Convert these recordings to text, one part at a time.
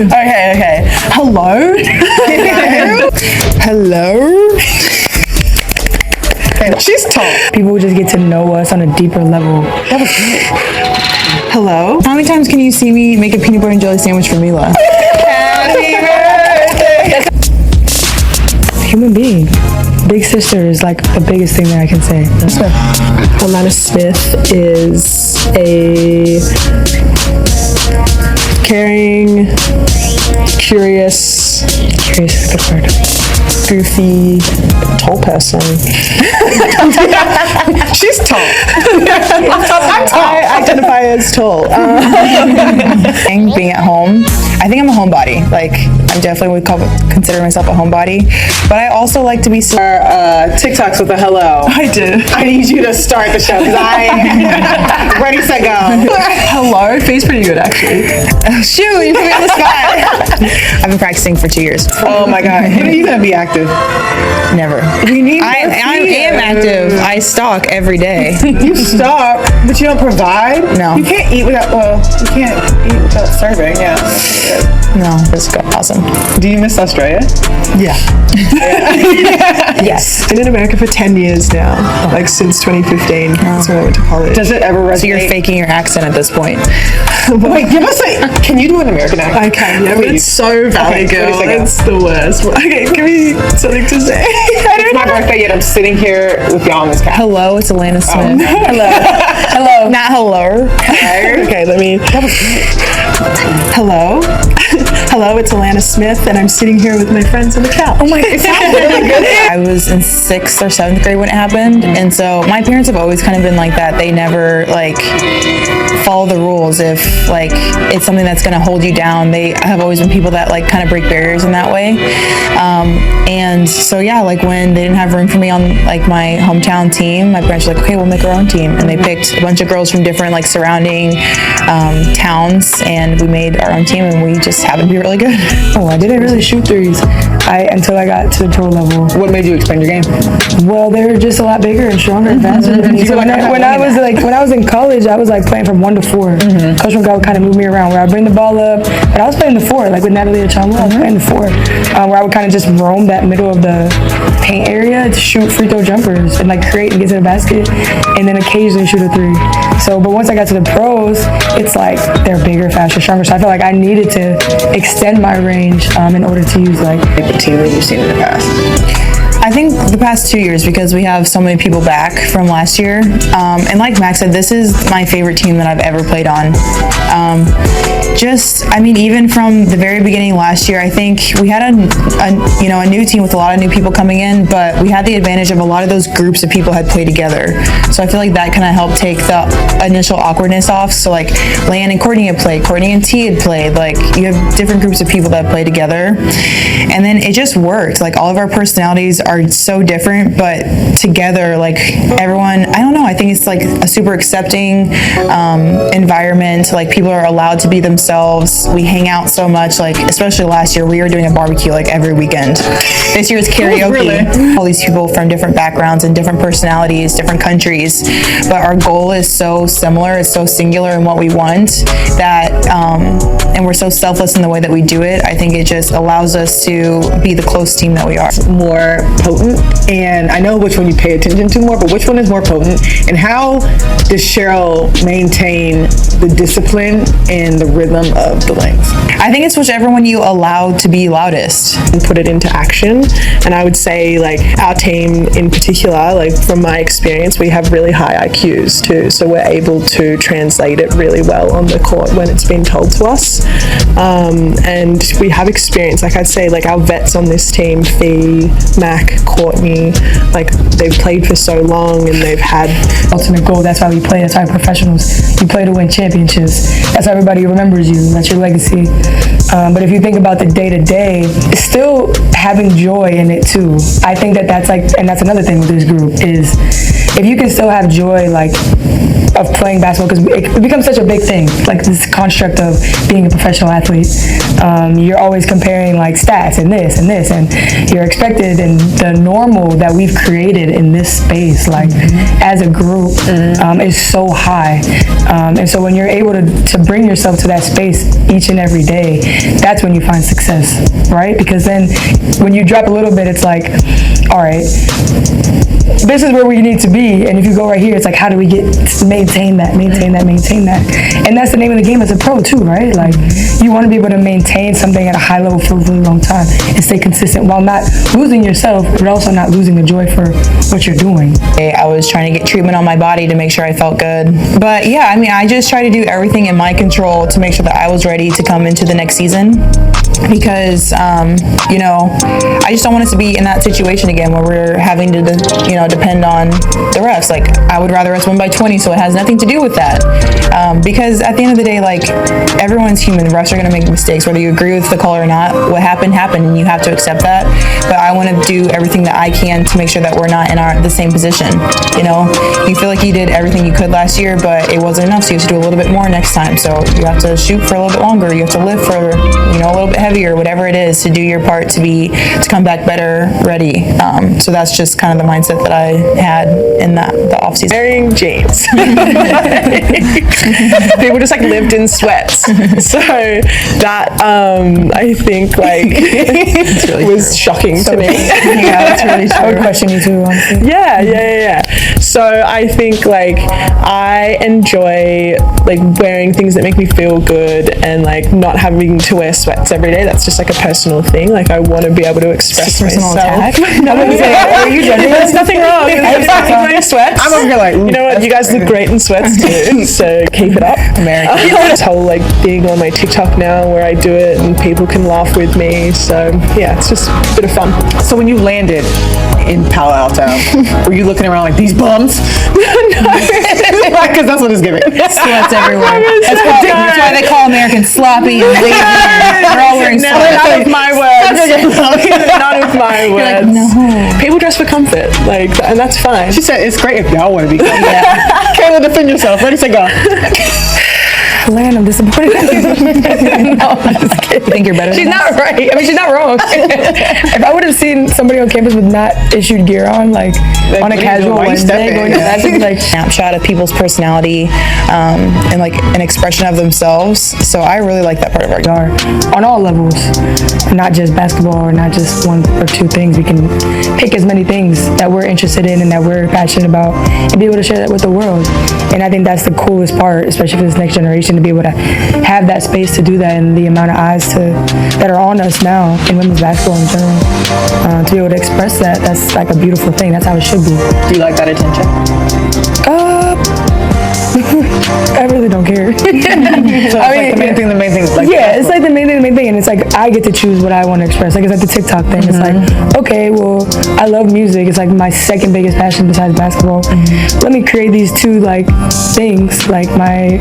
Okay. Hello? Hello? She's tall. People just get to know us on a deeper level. That was good. Hello? How many times can you see me make a peanut butter and jelly sandwich for Mila? Happy birthday! Human being. Big sister is like the biggest thing that I can say. That's what. Alana Smith is a caring, curious is a good word. Goofy, tall person. She's tall. I'm tall. I identify as tall. Being at home, I think I'm a homebody. Like, I definitely would consider myself a homebody, but I also like to be TikToks with a hello. I did. I need you to start the show because I'm ready, set, go. Hello, face pretty good actually. Oh, shoot, you put me on the spot. I've been practicing for 2 years. Oh my God, when are you gonna be active? Never. We need. I am active. I stalk every day. You stalk, but you don't provide. No. You can't eat without. Well, you can't eat without serving. Yeah. No, that's awesome. Do you miss Australia? Yeah. Yes. Been in America for 10 years now, like since 2015. That's when I went to college. Does it ever resonate? So you're faking your accent at this point. Wait, give us can you do an American accent? I can, yeah, but it's so valley girl. It's the worst. Okay, give me something to say. It's my birthday yet I'm sitting here with y'all on this couch. Hello, it's Alana Smith. Hello. Not hello. Okay, let me. Hello. Hello, it's Alana Smith, and I'm sitting here with my friends on the couch. Oh my, it sounds really good. I was in 6th or 7th grade when it happened, and so my parents have always kind of been like that. They never like follow the rules. If like it's something that's going to hold you down, they have always been people that like kind of break barriers in that way. And so yeah, like when they didn't have room for me on like my hometown team, my parents were like, okay, we'll make our own team, and they picked a bunch of girls from different like surrounding towns, and we made our own team, and we just happened to be really good. Oh, I didn't really shoot threes until I got to the pro level. What made you expand your game? Well, they were just a lot bigger and stronger and faster than me. So when I was in college, I was like playing from 1 to 4. Coach would kind of move me around where I'd bring the ball up, but I was playing the 4, like with Natalie Chambers. I was playing the 4, where I would kind of just roam that middle of the paint area to shoot free throw jumpers and like create and get to the basket, and then occasionally shoot a 3. So, but once I got to the pros, it's like they're bigger, faster, stronger. So I felt like I needed to extend my range in order to use like the team that you've seen in the past. I think the past 2 years, because we have so many people back from last year, and like Max said, this is my favorite team that I've ever played on. Even from the very beginning last year, I think we had a new team with a lot of new people coming in, but we had the advantage of a lot of those groups of people had played together. So I feel like that kind of helped take the initial awkwardness off. So like Lan and Courtney had played, Courtney and T had played, like you have different groups of people that play together. And then it just worked. Like all of our personalities are so different, but together, like everyone, I don't know, I think it's like a super accepting environment. Like people are allowed to be themselves. We hang out so much, like especially last year we were doing a barbecue like every weekend. This year it's karaoke. Really? All these people from different backgrounds and different personalities, different countries, but our goal is so similar, it's so singular in what we want that and we're so selfless in the way that we do it. I think it just allows us to be the close team that we are. More potent, and I know which one you pay attention to more, but which one is more potent, and how does Cheryl maintain the discipline and the rhythm of the Lynx? I think it's whichever one you allow to be loudest. And put it into action. And I would say like our team in particular, like from my experience, we have really high IQs too, so we're able to translate it really well on the court when it's been told to us. And we have experience, like I'd say like our vets on this team, Fee, Mac, Courtney, like they've played for so long and they've had ultimate goal. That's why we play. That's why professionals. You play to win championships. That's why everybody remembers you. That's your legacy. But if you think about the day-to-day, it's still having joy in it too. I think that's like, and that's another thing with this group is if you can still have joy like of playing basketball, because it becomes such a big thing, like this construct of being a professional athlete. You're always comparing like stats and this, and you're expected and the normal that we've created in this space, like as a group, is so high. And so when you're able to bring yourself to that space each and every day, that's when you find success, right? Because then when you drop a little bit, it's like, all right, this is where we need to be. And if you go right here, it's like, how do we maintain that? And that's the name of the game as a pro too, right? Like, you want to be able to maintain something at a high level for a really long time and stay consistent while not losing yourself, but also not losing the joy for what you're doing. I was trying to get treatment on my body to make sure I felt good. But yeah, I mean, I just try to do everything in my control to make sure that I was ready to come into the next season. Because, you know, I just don't want us to be in that situation again where we're having to, depend on the refs. Like, I would rather us win by 20, so it has nothing to do with that. Because at the end of the day, like, everyone's human. Refs are going to make mistakes, whether you agree with the call or not. What happened, and you have to accept that. But I want to do everything that I can to make sure that we're not in the same position. You know, you feel like you did everything you could last year, but it wasn't enough, so you have to do a little bit more next time. So you have to shoot for a little bit longer. You have to lift for, a little bit heavier, whatever it is, to do your part to come back better, ready. So that's just kind of the mindset that I had in the off season. Wearing jeans. People just like lived in sweats. So that I think really was shocking to me. Yeah, that's really true. I would question you too, honestly. Yeah. So I think I enjoy wearing things that make me feel good and not having to wear sweats every day. That's just a personal thing. I want to be able to express myself. No, are you judging? There's nothing wrong. There's nothing wrong with sweats. I'm over here you know what? You guys look great in sweats too. So keep it up. American. This whole thing on my TikTok now where I do it and people can laugh with me. So yeah, it's just a bit of fun. So when you landed in Palo Alto, were you looking around like these bums? No. Because that's what it's giving. Sweats everywhere. That's why they call Americans sloppy and lazy. They're all wearing sweats. Not of my words. Not of my words. No. People dress for comfort, and that's fine. She said it's great if y'all want to be. Yeah. Kayla, defend yourself. Ready to go. Land, I'm disappointed. No, I'm just kidding. You think you're better She's than us? not right. I mean, she's not wrong. If I would have seen somebody on campus with not issued gear on, on a casual Wednesday, going to that, snapshot of people's personality and an expression of themselves. So I really like that part of our are on all levels, not just basketball or not just one or two things. We can pick as many things that we're interested in and that we're passionate about and be able to share that with the world. And I think that's the coolest part, especially for this next generation, to be able to have that space to do that and the amount of eyes that are on us now in women's basketball in general, to be able to express that's a beautiful thing. That's how it should be. Do you like that attention? I really don't care. So it's the main thing. Yeah, it's the main thing, and it's I get to choose what I want to express. It's the TikTok thing. It's okay, well, I love music. It's my second biggest passion besides basketball. Let me create these two things, my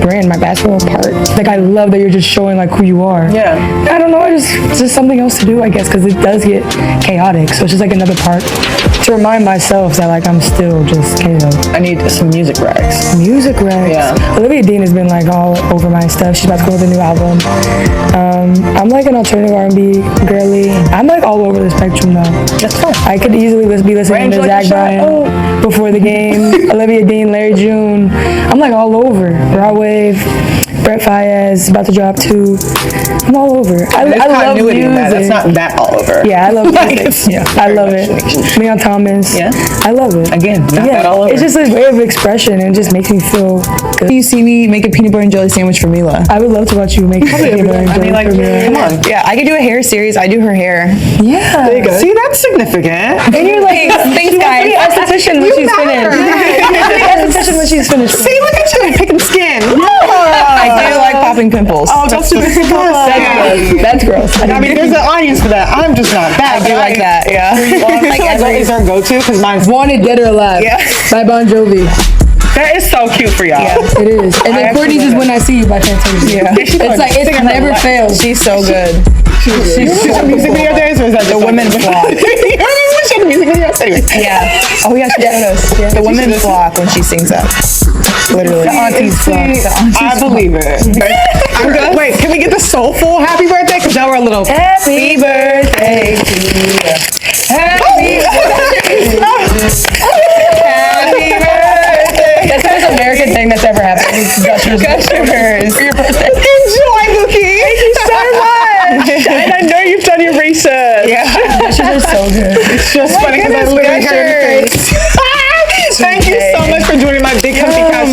brand, my basketball part. I love that you're just showing who you are. Yeah. I don't know, it's just something else to do, I guess, because it does get chaotic. So it's just another part to remind myself that I'm still just Kayla. I need some music racks. Music racks. Yeah. Olivia Dean has been all over my stuff. She's about to go with a new album. I'm an alternative R&B girly. I'm all over the spectrum though. That's fine. I could easily be listening to Zach Bryan before the game, Olivia Dean, Larry June. I'm all over. Raw Wave, Brett Fayez, about to drop too. I'm all over. I love music. That's not that all over. Yeah, I love music. I love it. Leon Thomas. Yeah. I love it. Again, not that all over. It's just a way of expression and it just makes me feel good. You see me make a peanut butter and jelly sandwich for Mila. I would love to watch you make peanut butter and jelly for Mila. Come on. Yeah, I could do a hair series. I do her hair. Yeah. There you go. See, that's significant. And you're thanks guys. esthetician when she's finished. Esthetician when she's finished. See, look at you picking skin. I do like popping pimples. Oh, that's That's gross. I mean, there's an audience for that. I'm just not that. I do like that, yeah. What is our go-to? Because mine's Wanted Dead or Alive by Bon Jovi. that is so cute for y'all. Yeah. It is. And then Courtney's is When I See You by Fantasia. Yeah. It's it never fails. She's so good. She's a music video days, or is that The women flock. You remember when she had a music video? Anyway. Yeah. Oh yeah, she showed us. The women flock when she sings that. Literally. The aunties flock. I believe it. I'm good. Wait, can we get the soulful happy birthday? Because y'all were a little Happy birthday to you. Happy Gushers. For your birthday. Enjoy, Mookie. Thank you so much. And I know you've done your research. Gushers are so good. It's just funny because I literally heard it. Thank you so much